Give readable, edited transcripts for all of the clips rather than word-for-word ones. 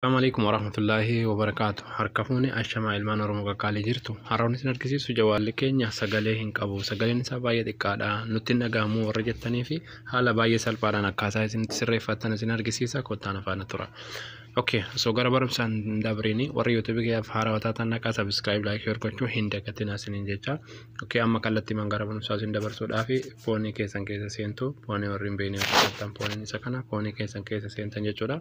السلام عليكم ورحمة الله وبركاته. حركفوني الشمع المان ورموغا قالي جرتو هاروني سنركسيسو جوال كينيا سغالي هنقابو سغالي نسا باية دقادا نتنا قامو ورجتني في حالا باية سالبادا نكاسا سنري فاتنا سنركسيسا كوتانا فانا ترى اوكي سو غربرم سان دابريني ور يوتيوب كي فارا وتاتا نكا سبسكرايب لايك شير كوچو هند كتنا سنين جيچا اوكي اما كلتي من غربرم ساسين دبر سو دافي فوني كيسان كيسا سينتو فوني ورين بيني وتام فوني سكنا فوني كيسان كيسا سينتن جيچودا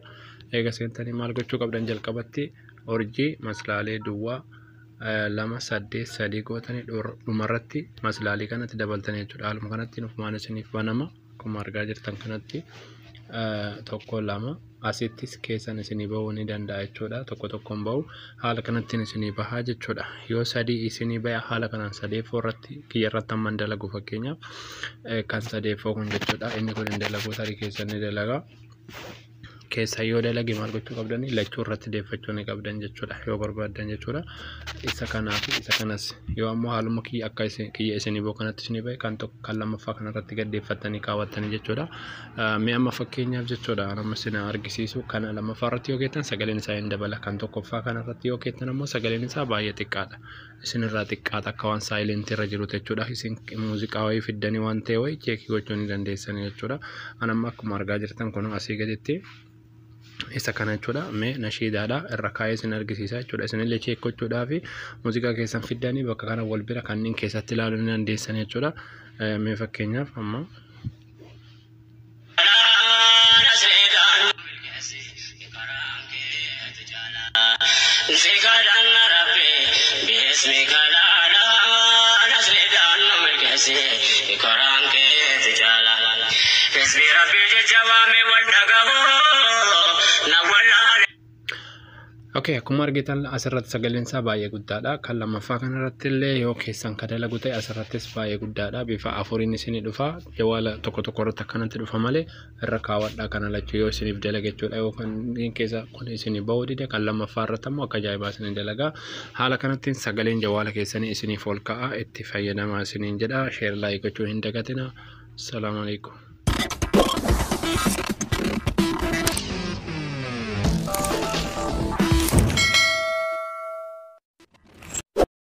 ايغا سينتني مال gochuu qabdan jalqabatti urjii maslaalee duwwaa lama saddeet sadii gootanii dhumarratti maslaalee kanatti dabaltanii jechuudha. Haaluma kanatti nufumaan isiniif banama akkuma argaa jirtan kanatti tokko lama asittis keessan isinii bahuu ni danda'a jechuudha. Tokkoon bahu haala kanatti isinii bahaa jechuudha. Yoo sadii isinii bahe haala kanaan sadeeffoo irratti kiyyarratti amman dalagu fakkeenyaaf kan sadeeffoo kun jechuudha. Inni kun hin dalagu tarii keessan ni dalaga. Keessa yoo dalage maal gochuu qabdan lachuu irratti deeffachuu ni qabdan jechuudha. Yoo barbaadan jechuudha. Isa kanaa fi isa kanas yoo ammoo haaluma kiyya akka kiyya isinii boo kanatti isinii bahe kan tokko kan lammaffaa kanarratti gad deeffattanii kaawwattanii jechuudha. Mee amma fakkeenyaaf jechuudha amma sina argisiisu kana lammaffaa irratti yoo keettan sagaleen isaa hin dabala. Kan tokkoffaa kanarratti yoo keettan ammoo sagaleen isaa baay'ee xiqqaadha. Isinirraa xiqqaata akka waan saayilentii irra jiru jechuudha. Isin muuziqaa wayii fiddanii waan ta'e wayii cheekii gochuu ni dandeessanii jechuudha. An amma akkuma argaa jirtan kun asii gaditti isa kana jechuudha. Mee nashiidaadha irra kaayee isin argisiisa jechuudha. Isinillee cheek gochuudhaaf muuziqaa keessan fiddanii bakka kana wal bira kanneen keessatti ilaaluu ni dandeessan jechuudha. Mee fakkeenyaaf amma okay, akkuma argitan asirratti sagaleen isaa baay'ee guddaadha. Kan lammaffaa kanarratti illee yoo keessan kadalagu ta'e asirrattis baay'ee guddaadha. Bifa afuriin isinii dhufa. Jawaala tokko irratti akkanatti dhufa malee irra kaawwadhaa kana lachuu yoo isiniif dalaga jechuudha. Yoo kan keessa kun isinii bahuu dide kan lammaffaa irratti ammoo akka ajaa'ibaa isinii dalaga. Haala kanatti sagaleen jawaala keessanii isiniif ol ka'a itti fayyadamaa isiniin jedha. Sheer laayik gochuu hin dagatina. Assalaamu alaikum.